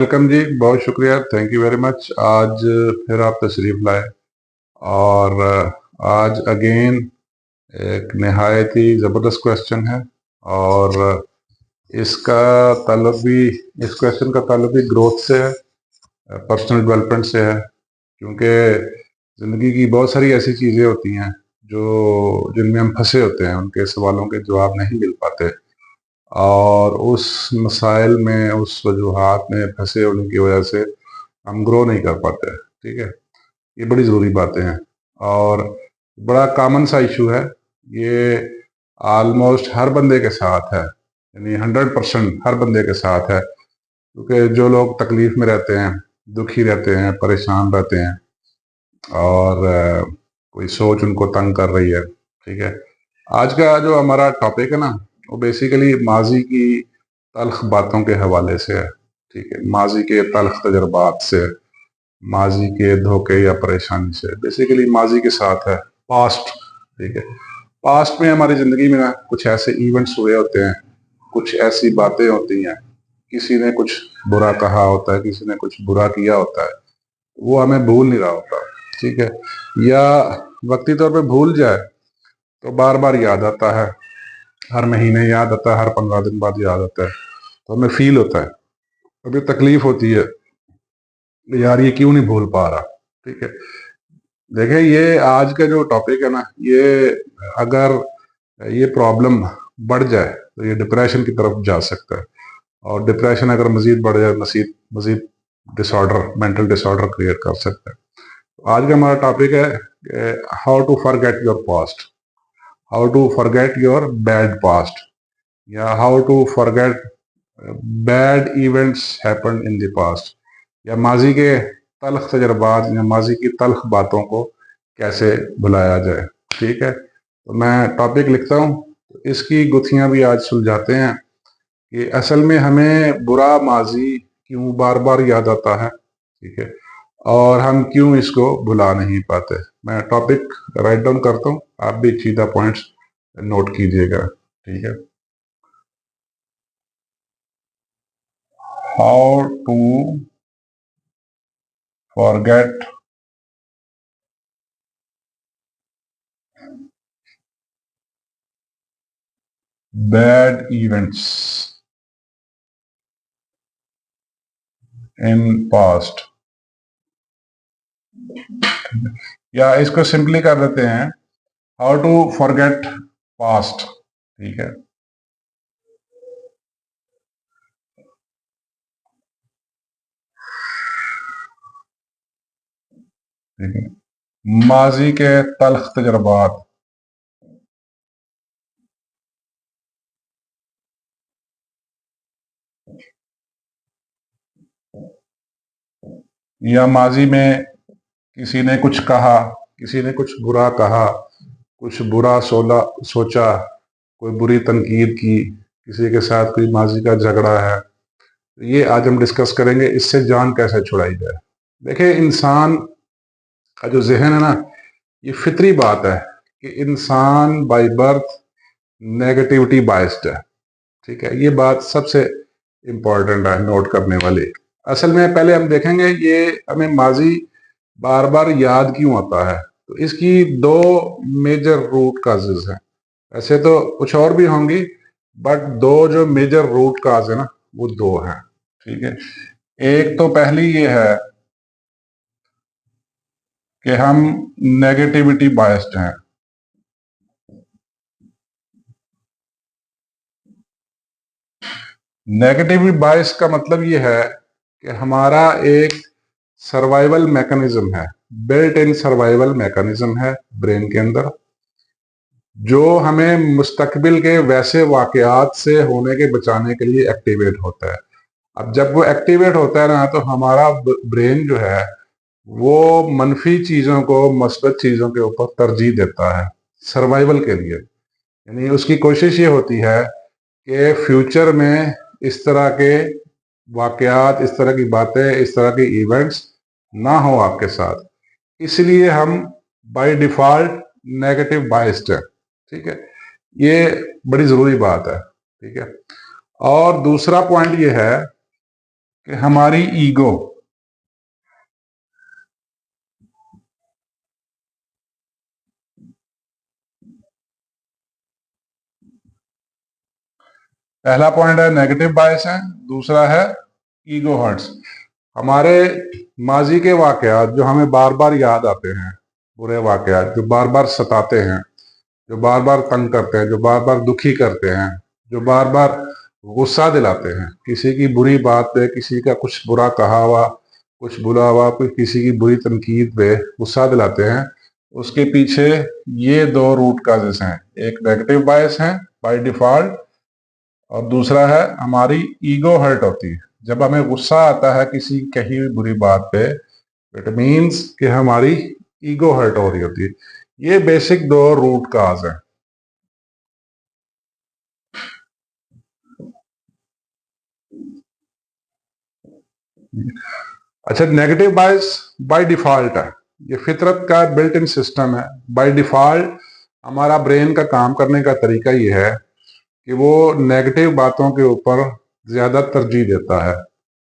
Welcome जी, बहुत शुक्रिया, thank you very much. आज फिर आप तशरीफ लाए और आज अगेन एक नहायत ही ज़बरदस्त क्वेश्चन है। और इसका ताल्लुक भी इस क्वेश्चन का ताल्लुक भी ग्रोथ से है, पर्सनल डेवलपमेंट से है। क्योंकि ज़िंदगी की बहुत सारी ऐसी चीज़ें होती हैं जो जिनमें हम फंसे होते हैं, उनके सवालों के जवाब नहीं मिल पाते और उस मसाइल में, उस वजूहात में फंसे होने की वजह से हम ग्रो नहीं कर पाते। ठीक है, ये बड़ी ज़रूरी बातें हैं और बड़ा कॉमन सा इशू है। ये ऑलमोस्ट हर बंदे के साथ है, यानी 100% हर बंदे के साथ है। क्योंकि जो लोग तकलीफ में रहते हैं, दुखी रहते हैं, परेशान रहते हैं और कोई सोच उनको तंग कर रही है। ठीक है, आज का जो हमारा टॉपिक है ना, वो बेसिकली माजी की तल्ख बातों के हवाले से है। ठीक है, माजी के तल्ख तजर्बात से, माजी के धोखे या परेशानी से, बेसिकली माजी के साथ है पास्ट। ठीक है, पास्ट में हमारी ज़िंदगी में ना कुछ ऐसे इवेंट्स हुए होते हैं, कुछ ऐसी बातें होती हैं, किसी ने कुछ बुरा कहा होता है, किसी ने कुछ बुरा किया होता है, वो हमें भूल नहीं रहा होता। ठीक है, या वक्ती तौर पे भूल जाए तो बार बार याद आता है, हर महीने याद आता है, हर 15 दिन बाद याद आता है, तो हमें फील होता है, अभी तकलीफ होती है, यार ये क्यों नहीं भूल पा रहा। ठीक है, देखिए ये आज का जो टॉपिक है ना, ये अगर ये प्रॉब्लम बढ़ जाए तो ये डिप्रेशन की तरफ जा सकता है और डिप्रेशन अगर मजीद बढ़ जाए, मजीद मजीद डिसऑर्डर, मेंटल डिसऑर्डर क्रिएट कर सकता है। तो आज का हमारा टॉपिक है how to forget your past, how to forget your bad past, या how to forget bad events happen in the past, या माजी के तल्ख तजर्बात या माजी की तल्ख बातों को कैसे भुलाया जाए। ठीक है, तो मैं टॉपिक लिखता हूँ, तो इसकी गुत्थियां भी आज सुलझाते हैं कि असल में हमें बुरा माजी क्यों बार बार याद आता है। ठीक है, और हम क्यों इसको भुला नहीं पाते। मैं टॉपिक राइट डाउन करता हूँ, आप भी सीधा पॉइंट्स नोट कीजिएगा। ठीक है, how to forget bad events in past, या इसको सिंपली कर देते हैं हाउ टू फॉरगेट पास्ट। ठीक है, ठीक है, माजी के तल्ख तजर्बात या माजी में किसी ने कुछ कहा, किसी ने कुछ बुरा कहा, कुछ बुरा सोचा, कोई बुरी तनकीद की, किसी के साथ कोई माजी का झगड़ा है, तो ये आज हम डिस्कस करेंगे, इससे जान कैसे छुड़ाई जाए। देखिए इंसान का जो जहन है ना, ये फितरी बात है कि इंसान बाय बर्थ नेगेटिविटी बाइस्ड है। ठीक है, ये बात सबसे इम्पोर्टेंट है नोट करने वाली। असल में पहले हम देखेंगे ये हमें माजी बार बार याद क्यों आता है, तो इसकी दो मेजर रूट काजेज हैं। ऐसे तो कुछ और भी होंगी, बट दो जो मेजर रूट काज है ना, वो दो हैं। ठीक है, एक तो पहली ये है कि हम नेगेटिविटी बायस्ड हैं। नेगेटिविटी बायस का मतलब ये है कि हमारा एक सर्वाइवल मैकेनिज्म है, बिल्ट इन सर्वाइवल मैकेनिज्म है ब्रेन के अंदर, जो हमें मुस्तकबिल के वैसे वाकयात से होने के बचाने के लिए एक्टिवेट होता है। अब जब वो एक्टिवेट होता है ना, तो हमारा ब्रेन जो है वो मनफी चीजों को मस्बत चीजों के ऊपर तरजीह देता है सर्वाइवल के लिए। यानी उसकी कोशिश ये होती है कि फ्यूचर में इस तरह के वाकयात, इस तरह की बातें, इस तरह के इवेंट्स ना हो आपके साथ। इसलिए हम बाय डिफॉल्ट नेगेटिव बाइस्ड है। ठीक है, ये बड़ी जरूरी बात है। ठीक है, और दूसरा पॉइंट ये है कि हमारी ईगो पहला पॉइंट है नेगेटिव बायस है, दूसरा है ईगो हर्ट्स। हमारे माजी के वाकयात जो हमें बार बार याद आते हैं, बुरे वाकयात जो बार बार सताते हैं, जो बार बार तंग करते हैं, जो बार बार दुखी करते हैं, जो बार बार गुस्सा दिलाते हैं, किसी की बुरी बात पे, किसी का कुछ बुरा कहा हुआ, कुछ बुरा हुआ, कोई किसी की बुरी तनकीद पे गुस्सा दिलाते हैं, उसके पीछे ये दो रूट काजेस हैं। एक नेगेटिव बायस है बाय डिफॉल्ट, और दूसरा है हमारी ईगो हर्ट होती है। जब हमें गुस्सा आता है किसी कही हुई बुरी बात पे, इट मीन्स कि हमारी ईगो हर्ट हो रही होती है। ये बेसिक दो रूट काज है। अच्छा, नेगेटिव बायस बाय डिफॉल्ट है, ये फितरत का बिल्ट इन सिस्टम है। बाय डिफॉल्ट हमारा ब्रेन का काम करने का तरीका ये है कि वो नेगेटिव बातों के ऊपर ज्यादा तरजीह देता है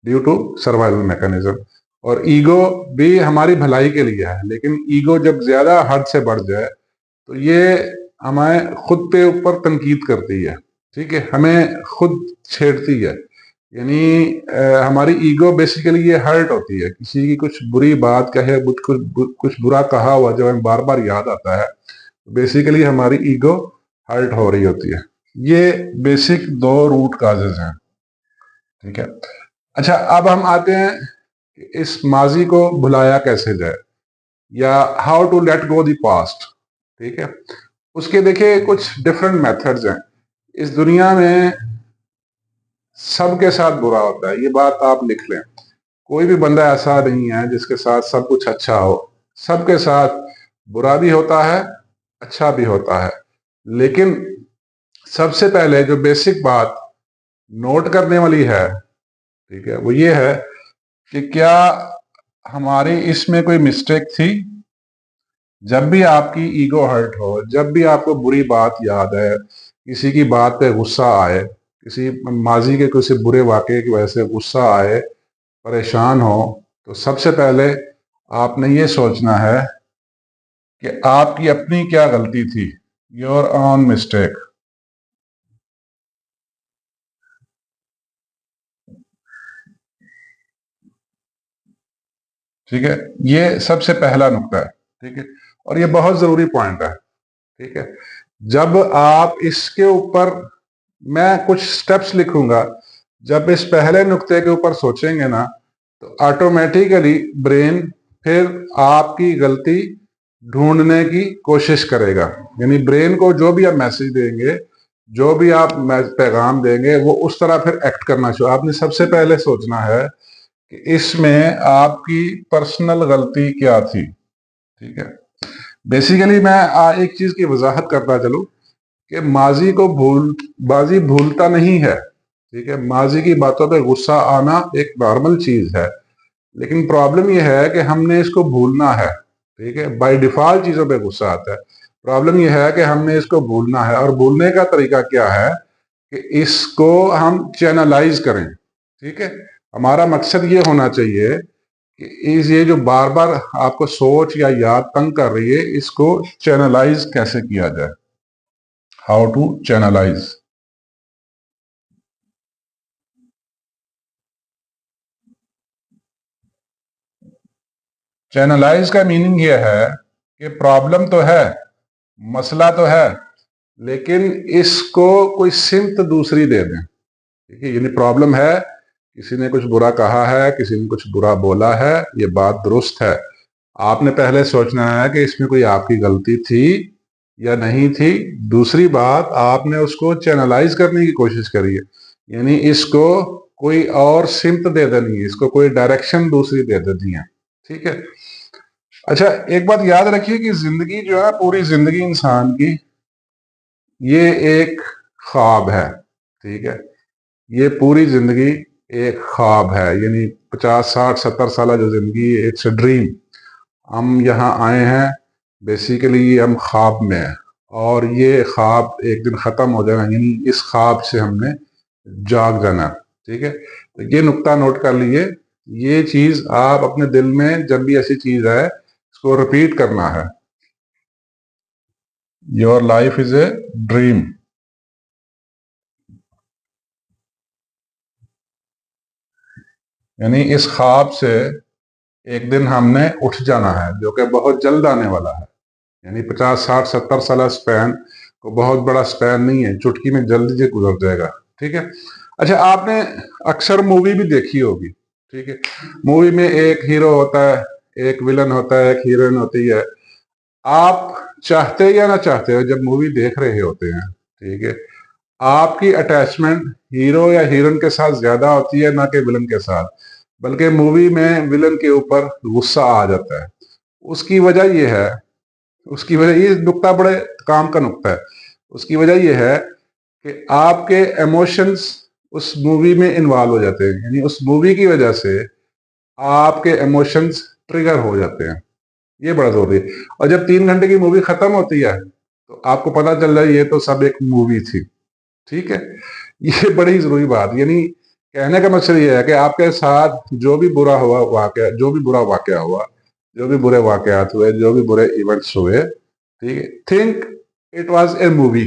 ड्यू टू सर्वाइवल मैकेनिज्म। और ईगो भी हमारी भलाई के लिए है, लेकिन ईगो जब ज्यादा हद से बढ़ जाए तो ये हमें खुद पे ऊपर तनकीद करती है, ठीक है, हमें खुद छेड़ती है। यानी हमारी ईगो बेसिकली ये हर्ट होती है, किसी की कुछ बुरी बात कहे, कुछ बुरा कहा हुआ जब हमें बार बार याद आता है, तो बेसिकली हमारी ईगो हर्ट हो रही होती है। ये बेसिक दो रूट काजेज हैं, ठीक है। अच्छा, अब हम आते हैं कि इस माजी को भुलाया कैसे जाए, या how to let go the past, ठीक है। उसके देखिए कुछ डिफरेंट मेथड्स हैं। इस दुनिया में सबके साथ बुरा होता है, ये बात आप लिख लें। कोई भी बंदा ऐसा नहीं है जिसके साथ सब कुछ अच्छा हो। सबके साथ बुरा भी होता है, अच्छा भी होता है। लेकिन सबसे पहले जो बेसिक बात नोट करने वाली है, ठीक है, वो ये है कि क्या हमारी इसमें कोई मिस्टेक थी। जब भी आपकी ईगो हर्ट हो, जब भी आपको बुरी बात याद है, किसी की बात पे गुस्सा आए, किसी माजी के किसी बुरे वाकये की वजह से गुस्सा आए, परेशान हो, तो सबसे पहले आपने ये सोचना है कि आपकी अपनी क्या गलती थी, योर ऑन मिस्टेक। ठीक है, ये सबसे पहला नुक्ता है, ठीक है, और ये बहुत जरूरी पॉइंट है, ठीक है। जब आप इसके ऊपर, मैं कुछ स्टेप्स लिखूंगा, जब इस पहले नुक्ते के ऊपर सोचेंगे ना, तो ऑटोमेटिकली ब्रेन फिर आपकी गलती ढूंढने की कोशिश करेगा। यानी ब्रेन को जो भी आप मैसेज देंगे, जो भी आप पैगाम देंगे, वो उस तरह फिर एक्ट करना चाहिए। आपने सबसे पहले सोचना है कि इसमें आपकी पर्सनल गलती क्या थी, ठीक है। बेसिकली मैं एक चीज की वजाहत करता चलूं कि माजी भूलता नहीं है, ठीक है। माजी की बातों पे गुस्सा आना एक नॉर्मल चीज है, लेकिन प्रॉब्लम यह है कि हमने इसको भूलना है, ठीक है। बाय डिफॉल्ट चीजों पे गुस्सा आता है, प्रॉब्लम यह है कि हमने इसको भूलना है। और भूलने का तरीका क्या है कि इसको हम चैनलाइज करें, ठीक है। हमारा मकसद ये होना चाहिए कि ये जो बार बार आपको सोच या याद तंग कर रही है, इसको चैनलाइज कैसे किया जाए, हाउ टू चैनलाइज। चैनलाइज का मीनिंग यह है कि प्रॉब्लम तो है, मसला तो है, लेकिन इसको कोई सिमत दूसरी दे दें, ठीक है। यानी प्रॉब्लम है, किसी ने कुछ बुरा कहा है, किसी ने कुछ बुरा बोला है, ये बात दुरुस्त है। आपने पहले सोचना है कि इसमें कोई आपकी गलती थी या नहीं थी। दूसरी बात, आपने उसको चैनलाइज करने की कोशिश करी है, यानी इसको कोई और सिमत दे देनी है, इसको कोई डायरेक्शन दूसरी दे देनी है, ठीक है। अच्छा, एक बात याद रखिए कि जिंदगी जो है, पूरी जिंदगी इंसान की, ये एक ख्वाब है, ठीक है। ये पूरी जिंदगी एक ख्वाब है, यानी 50 60 70 साल जो जिंदगी, इट्स अ ड्रीम। हम यहाँ आए हैं, बेसिकली हम ख्वाब में हैं, और ये ख्वाब एक दिन खत्म हो जाएगा, यानी इस ख्वाब से हमने जाग जाना, ठीक है। तो ये नुक्ता नोट कर लिए, ये चीज आप अपने दिल में जब भी ऐसी चीज है इसको रिपीट करना है। Your life is a dream. यानी इस ख्वाब से एक दिन हमने उठ जाना है, जो कि बहुत जल्द आने वाला है। यानी 50 60 70 साल स्पैन को बहुत बड़ा स्पैन नहीं है, चुटकी में जल्दी से गुजर जाएगा। ठीक है। अच्छा, आपने अक्सर मूवी भी देखी होगी। ठीक है। मूवी में एक हीरो होता है, एक विलन होता है, एक हीरोइन होती है। आप चाहते या ना चाहते हो, जब मूवी देख रहे होते हैं, ठीक है, आपकी अटैचमेंट हीरो या हीरोइन के साथ ज्यादा होती है ना कि विलन के साथ, बल्कि मूवी में विलन के ऊपर गुस्सा आ जाता है। उसकी वजह यह है, उसकी वजह ये नुक्ता बड़े काम का नुक्ता है। उसकी वजह यह है कि आपके इमोशंस उस मूवी में इन्वॉल्व हो जाते हैं। यानी उस मूवी की वजह से आपके इमोशंस ट्रिगर हो जाते हैं। ये बड़ा जरूरी है। और जब 3 घंटे की मूवी खत्म होती है तो आपको पता चल रहा है ये तो सब एक मूवी थी। ठीक है। ये बड़ी जरूरी बात, यानी कहने का मकसद ये है कि आपके साथ जो भी बुरा हुआ वाकया, जो भी बुरा वाकया हुआ, जो भी बुरे वाकयात हुए, जो भी बुरे इवेंट्स हुए, ठीक है, think it was a movie.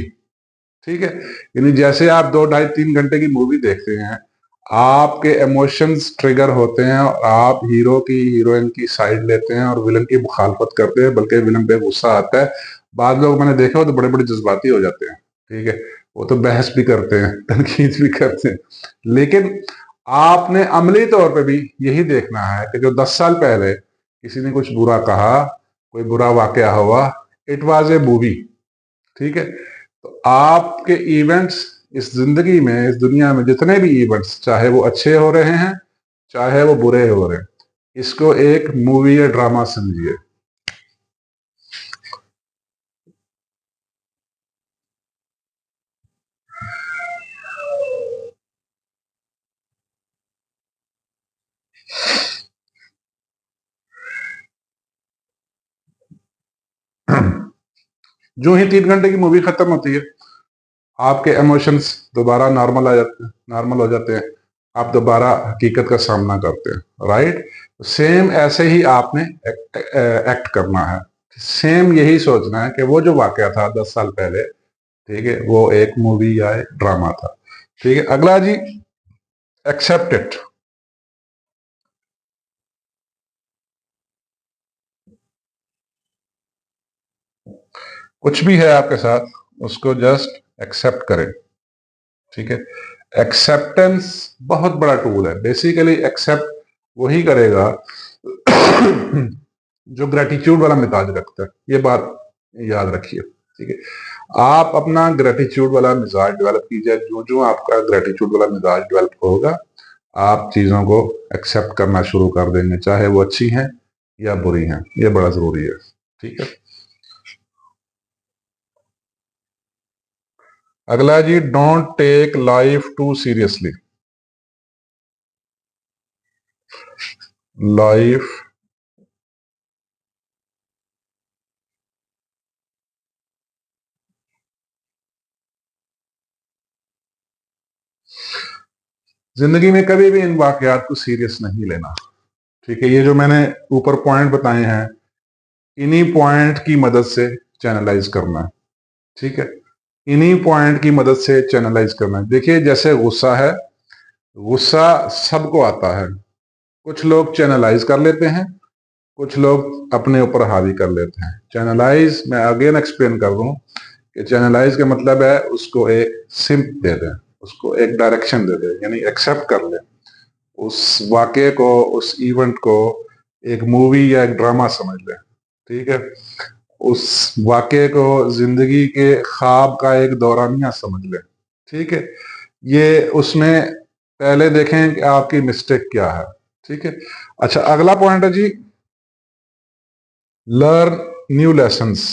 ठीक है। यानी जैसे आप 2 ढाई 3 घंटे की मूवी देखते हैं, आपके इमोशंस ट्रिगर होते हैं और आप हीरो की हीरोइन की साइड लेते हैं और विलन की मुखालफत करते हैं, बल्कि विलन पे गुस्सा आता है। बाद लोग मैंने देखा हो तो बड़े बड़े जज्बाती हो जाते हैं। ठीक है। वो तो बहस भी करते हैं, तनकीद भी करते हैं। लेकिन आपने अमली तौर पे भी यही देखना है कि जो 10 साल पहले किसी ने कुछ बुरा कहा, कोई बुरा वाकया हुआ, इट वॉज ए मूवी। ठीक है। तो आपके इवेंट्स इस जिंदगी में, इस दुनिया में जितने भी इवेंट्स, चाहे वो अच्छे हो रहे हैं चाहे वो बुरे हो रहे हैं, इसको एक मूवी या ड्रामा समझिए। जो ही 3 घंटे की मूवी खत्म होती है, आपके इमोशंस दोबारा नॉर्मल आ जाते हैं, नॉर्मल हो जाते हैं। आप दोबारा हकीकत का सामना करते हैं। राइट। सेम ऐसे ही आपने एक्ट करना है। सेम यही सोचना है कि वो जो वाकया था 10 साल पहले, ठीक है, वो एक मूवी या एक ड्रामा था। ठीक है। अगला जी, एक्सेप्ट इट। कुछ भी है आपके साथ, उसको जस्ट एक्सेप्ट करें। ठीक है। एक्सेप्टेंस बहुत बड़ा टूल है। बेसिकली एक्सेप्ट वही करेगा जो ग्रेटिट्यूड वाला मिजाज रखता है। ये बात याद रखिए। ठीक है। आप अपना ग्रेटिट्यूड वाला मिजाज डेवलप कीजिए। जो जो आपका ग्रेटिट्यूड वाला मिजाज डेवलप होगा, आप चीजों को एक्सेप्ट करना शुरू कर देंगे, चाहे वो अच्छी हैं या बुरी हैं। ये बड़ा जरूरी है। ठीक है। अगला जी, don't take life too seriously. Life, जिंदगी में कभी भी इन वाकयात को सीरियस नहीं लेना। ठीक है। ये जो मैंने ऊपर पॉइंट बताए हैं, इन्हीं पॉइंट की मदद से चैनलाइज करना है। ठीक है। इन्हीं पॉइंट की मदद से चैनलाइज करना है। देखिए, जैसे गुस्सा है, गुस्सा सबको आता है। कुछ लोग चैनलाइज कर लेते हैं, कुछ लोग अपने ऊपर हावी कर लेते हैं। चैनलाइज, मैं अगेन एक्सप्लेन कर दूं कि चैनलाइज का मतलब है उसको एक सिम्प दे दें, उसको एक डायरेक्शन दे दें, यानी एक्सेप्ट कर लें उस वाक्य को, उस इवेंट को एक मूवी या एक ड्रामा समझ लें। ठीक है। उस वाक्य को जिंदगी के ख्वाब का एक दौरानिया समझ लें। ठीक है। ये उसमें पहले देखें कि आपकी मिस्टेक क्या है। ठीक है। अच्छा, अगला पॉइंट है जी, लर्न न्यू लेसन्स।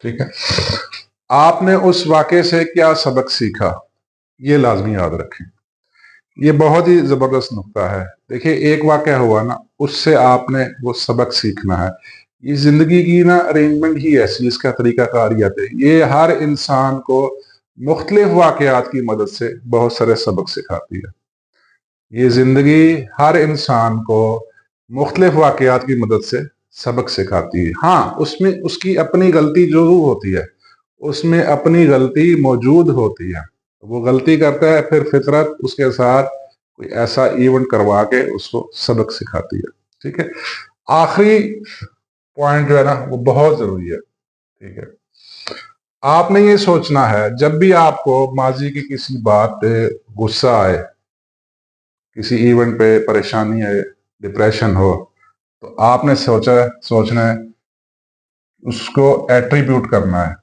ठीक है। आपने उस वाक्य से क्या सबक सीखा, ये लाजमी याद रखें। ये बहुत ही जबरदस्त नुक्ता है। देखिए, एक वाक्य हुआ ना, उससे आपने वो सबक सीखना है ये जिंदगी की ना अरेंजमेंट ही ऐसी, इसका तरीकाकार है। ये हर इंसान को मुख्तलिफ वाकयात की मदद से बहुत सारे सबक सिखाती है। ये जिंदगी हर इंसान को मुख्तलिफ वाकयात की मदद से सबक सिखाती है। हाँ, उसमें उसकी अपनी गलती जरूर होती है, उसमें अपनी गलती मौजूद होती है। वो गलती करता है, फिर फितरत उसके साथ कोई ऐसा इवेंट करवा के उसको सबक सिखाती है। ठीक है, आखिरी पॉइंट जो है ना वो बहुत जरूरी है। ठीक है, आपने ये सोचना है जब भी आपको माजी की किसी बात पे गुस्सा आए, किसी इवेंट पे परेशानी है, डिप्रेशन हो, तो आपने सोचना है, उसको एट्रीब्यूट करना है,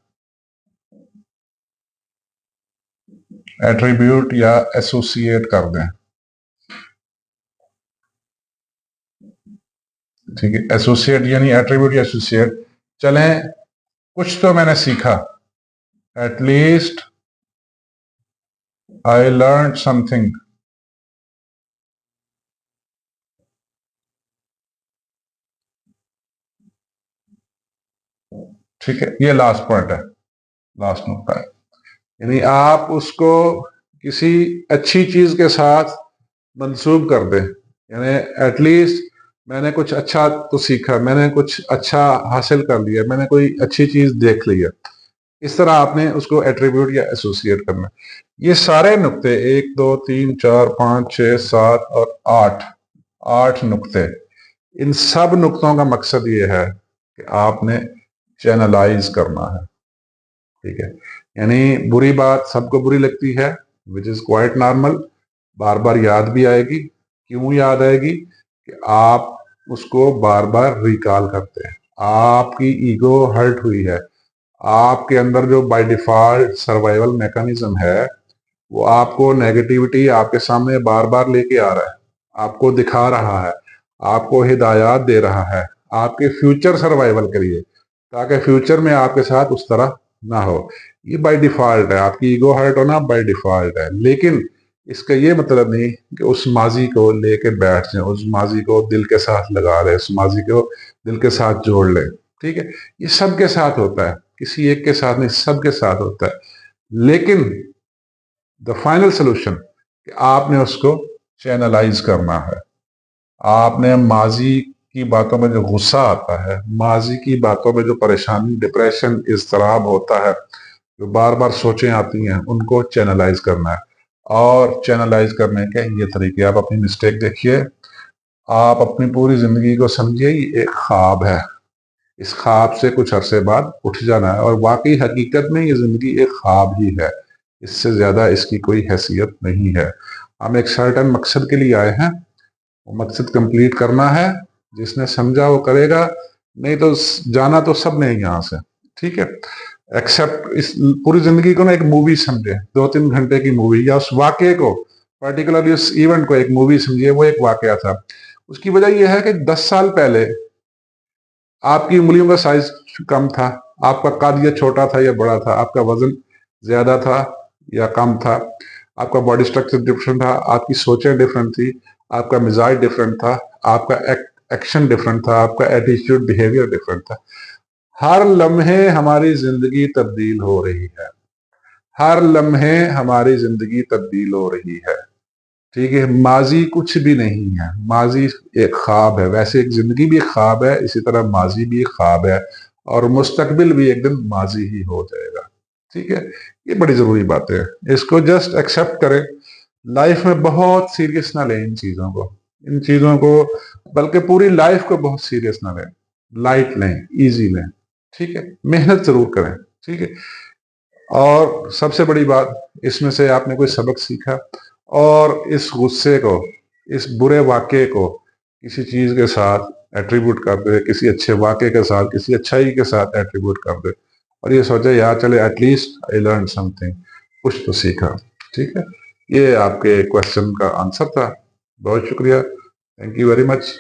एट्रीब्यूट या एसोसिएट कर दें। ठीक है, एसोसिएट यानी एट्रीब्यूट या एसोसिएट। चलें, कुछ तो मैंने सीखा, एटलीस्ट आई लर्न समथिंग। ठीक है, ये लास्ट पॉइंट है, लास्ट नुकता है। यानी आप उसको किसी अच्छी चीज के साथ मंसूब कर दें। यानी एटलीस्ट मैंने कुछ अच्छा तो सीखा, मैंने कुछ अच्छा हासिल कर लिया, मैंने कोई अच्छी चीज देख ली है। इस तरह आपने उसको एट्रीब्यूट या एसोसिएट करना। ये सारे नुक्ते 1 2 3 4 5 6 7 और 8, 8 नुक्ते, इन सब नुक्तों का मकसद ये है कि आपने चैनलाइज करना है। ठीक है, यानी बुरी बात सबको बुरी लगती है, विच इज क्वाइट नॉर्मल। बार बार याद भी आएगी। क्यों याद आएगी? कि आप उसको बार बार रिकॉल करते हैं, आपकी ईगो हर्ट हुई है, आपके अंदर जो बाय डिफॉल्ट सर्वाइवल मैकेनिज्म है वो आपको नेगेटिविटी आपके सामने बार बार लेके आ रहा है, आपको दिखा रहा है, आपको हिदायत दे रहा है आपके फ्यूचर सर्वाइवल के लिए, ताकि फ्यूचर में आपके साथ उस तरह ना हो। ये बाय डिफॉल्ट है, आपकी ईगो हर्ट होना बाय डिफॉल्ट है। लेकिन इसका ये मतलब नहीं कि उस माजी को लेके बैठ जाए, उस माजी को दिल के साथ लगा रहे, उस माजी को दिल के साथ जोड़ ले। ठीक है, ये सबके साथ होता है, किसी एक के साथ नहीं, सबके साथ होता है। लेकिन द फाइनल सोल्यूशन कि आपने उसको चैनलाइज करना है। आपने माजी की बातों में जो गुस्सा आता है, माजी की बातों में जो परेशानी, डिप्रेशन, इज़्तिराब होता है, जो बार बार सोचें आती हैं, उनको चैनलाइज करना है। और चैनलाइज करने के ये तरीके, आप अपनी मिस्टेक देखिए, आप अपनी पूरी जिंदगी को समझिए ये एक ख्वाब है, इस ख्वाब से कुछ अरसे बाद उठ जाना है। और वाकई हकीकत में ये जिंदगी एक ख्वाब ही है, इससे ज्यादा इसकी कोई हैसियत नहीं है। हम एक सर्टन मकसद के लिए आए हैं, वो मकसद कंप्लीट करना है। जिसने समझा वो करेगा, नहीं तो जाना तो सब ने यहाँ से। ठीक है, एक्सेप्ट इस पूरी जिंदगी को ना एक मूवी समझे, 2-3 घंटे की मूवी, या उस वाक्य को, पर्टिकुलरली उस इवेंट को एक मूवी समझिए, वो एक वाकया था। उसकी वजह यह है कि 10 साल पहले आपकी उंगलियों का साइज कम था, आपका कद या छोटा था या बड़ा था, आपका वजन ज्यादा था या कम था, आपका बॉडी स्ट्रक्चर डिफरेंट था, आपकी सोचें डिफरेंट थी, आपका मिजाज डिफरेंट था, आपका एक्शन डिफरेंट था, आपका एटीट्यूड बिहेवियर डिफरेंट था। हर लम्हे हमारी जिंदगी तब्दील हो रही है, हर लम्हे हमारी जिंदगी तब्दील हो रही है। ठीक है, माजी कुछ भी नहीं है, माजी एक ख्वाब है। वैसे एक जिंदगी भी एक ख्वाब है, इसी तरह माजी भी एक ख्वाब है, और मुस्तकबिल भी एक दिन माजी ही हो जाएगा। ठीक है, ये बड़ी जरूरी बात है, इसको जस्ट एक्सेप्ट करें। लाइफ में बहुत सीरियस ना लें इन चीजों को, इन चीजों को, बल्कि पूरी लाइफ को बहुत सीरियस ना लें, लाइट लें, इजी लें। ठीक है, मेहनत जरूर करें। ठीक है, और सबसे बड़ी बात, इसमें से आपने कोई सबक सीखा, और इस गुस्से को, इस बुरे वाक्य को किसी चीज के साथ एट्रीब्यूट कर दे, किसी अच्छे वाक्य के साथ, किसी अच्छाई के साथ एट्रीब्यूट कर दे, और ये सोचे यार चले एटलीस्ट आई लर्न समथिंग, कुछ तो सीखा। ठीक है, ये आपके क्वेश्चन का आंसर था। बहुत शुक्रिया, थैंक यू वेरी मच।